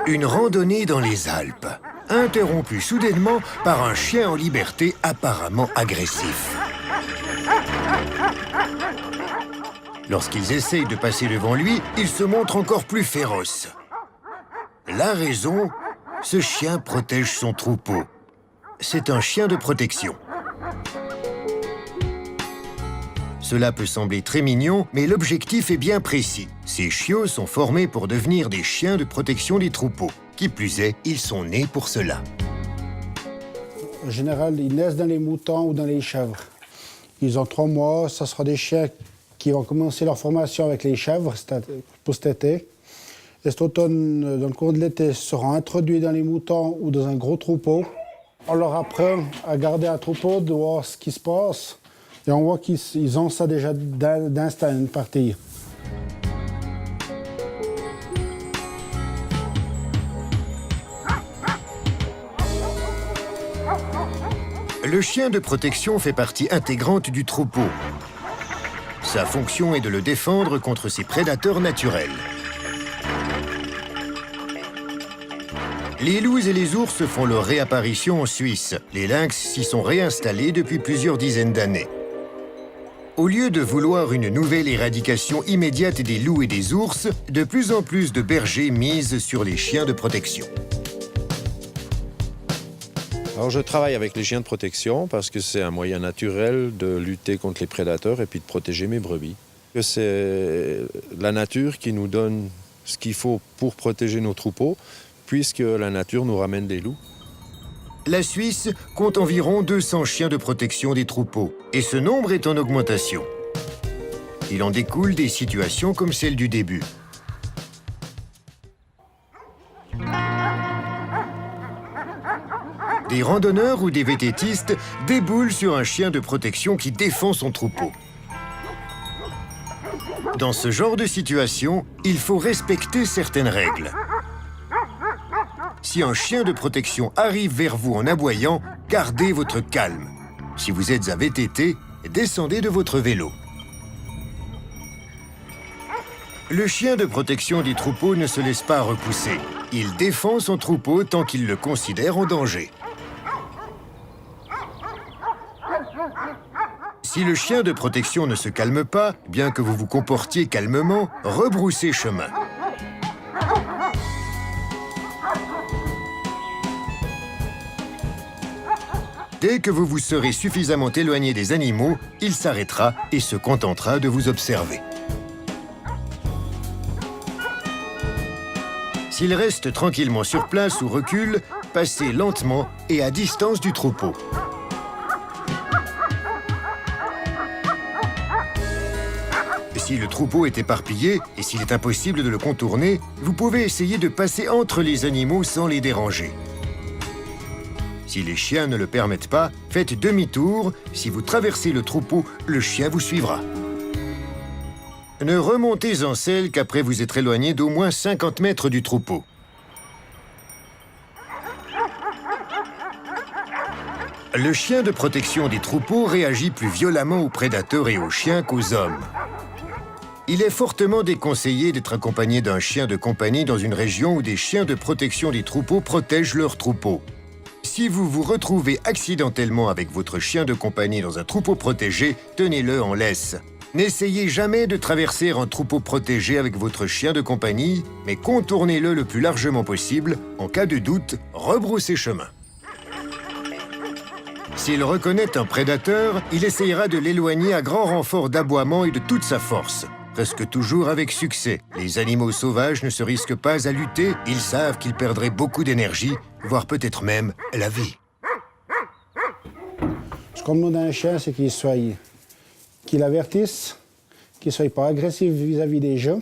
Une randonnée dans les Alpes, interrompue soudainement par un chien en liberté apparemment agressif. Lorsqu'ils essayent de passer devant lui, il se montre encore plus féroce. La raison, ce chien protège son troupeau. C'est un chien de protection. Cela peut sembler très mignon, mais l'objectif est bien précis. Ces chiots sont formés pour devenir des chiens de protection des troupeaux. Qui plus est, ils sont nés pour cela. En général, ils naissent dans les moutons ou dans les chèvres. Ils ont 3 mois, ça sera des chiens qui vont commencer leur formation avec les chèvres pour cet été. Et cet automne, dans le cours de l'été, seront introduits dans les moutons ou dans un gros troupeau. On leur apprend à garder un troupeau, de voir ce qui se passe. Et on voit qu'ils ont ça déjà d'instinct, une partie. Le chien de protection fait partie intégrante du troupeau. Sa fonction est de le défendre contre ses prédateurs naturels. Les loups et les ours font leur réapparition en Suisse. Les lynx s'y sont réinstallés depuis plusieurs dizaines d'années. Au lieu de vouloir une nouvelle éradication immédiate des loups et des ours, de plus en plus de bergers misent sur les chiens de protection. Alors, je travaille avec les chiens de protection parce que c'est un moyen naturel de lutter contre les prédateurs et puis de protéger mes brebis. C'est la nature qui nous donne ce qu'il faut pour protéger nos troupeaux, puisque la nature nous ramène des loups. La Suisse compte environ 200 chiens de protection des troupeaux, et ce nombre est en augmentation. Il en découle des situations comme celle du début. Des randonneurs ou des vététistes déboulent sur un chien de protection qui défend son troupeau. Dans ce genre de situation, il faut respecter certaines règles. Si un chien de protection arrive vers vous en aboyant, gardez votre calme. Si vous êtes à VTT, descendez de votre vélo. Le chien de protection des troupeaux ne se laisse pas repousser. Il défend son troupeau tant qu'il le considère en danger. Si le chien de protection ne se calme pas, bien que vous vous comportiez calmement, rebroussez chemin. Dès que vous vous serez suffisamment éloigné des animaux, il s'arrêtera et se contentera de vous observer. S'il reste tranquillement sur place ou recule, passez lentement et à distance du troupeau. Si le troupeau est éparpillé et s'il est impossible de le contourner, vous pouvez essayer de passer entre les animaux sans les déranger. Si les chiens ne le permettent pas, faites demi-tour. Si vous traversez le troupeau, le chien vous suivra. Ne remontez en selle qu'après vous être éloigné d'au moins 50 mètres du troupeau. Le chien de protection des troupeaux réagit plus violemment aux prédateurs et aux chiens qu'aux hommes. Il est fortement déconseillé d'être accompagné d'un chien de compagnie dans une région où des chiens de protection des troupeaux protègent leurs troupeaux. Si vous vous retrouvez accidentellement avec votre chien de compagnie dans un troupeau protégé, tenez-le en laisse. N'essayez jamais de traverser un troupeau protégé avec votre chien de compagnie, mais contournez-le le plus largement possible. En cas de doute, rebroussez chemin. S'il reconnaît un prédateur, il essayera de l'éloigner à grand renfort d'aboiement et de toute sa force. Presque toujours avec succès. Les animaux sauvages ne se risquent pas à lutter, ils savent qu'ils perdraient beaucoup d'énergie, voire peut-être même la vie. Ce qu'on demande à un chien, c'est qu'il avertisse, qu'il ne soit pas agressif vis-à-vis des gens,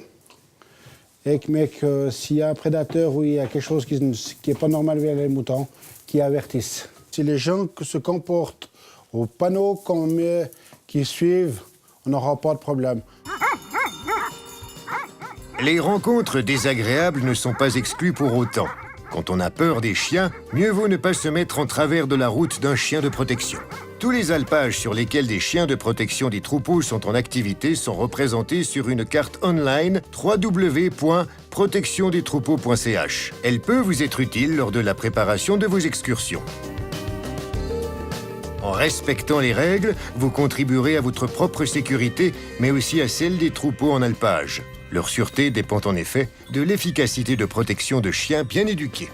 mais que s'il y a un prédateur ou il y a quelque chose qui n'est pas normal vers les moutons, qu'il avertisse. Si les gens se comportent au panneau qu'on met, qui suivent, on n'aura pas de problème. Les rencontres désagréables ne sont pas exclues pour autant. Quand on a peur des chiens, mieux vaut ne pas se mettre en travers de la route d'un chien de protection. Tous les alpages sur lesquels des chiens de protection des troupeaux sont en activité sont représentés sur une carte online www.protectiondestroupeaux.ch. Elle peut vous être utile lors de la préparation de vos excursions. En respectant les règles, vous contribuerez à votre propre sécurité, mais aussi à celle des troupeaux en alpage. Leur sûreté dépend en effet de l'efficacité de protection de chiens bien éduqués.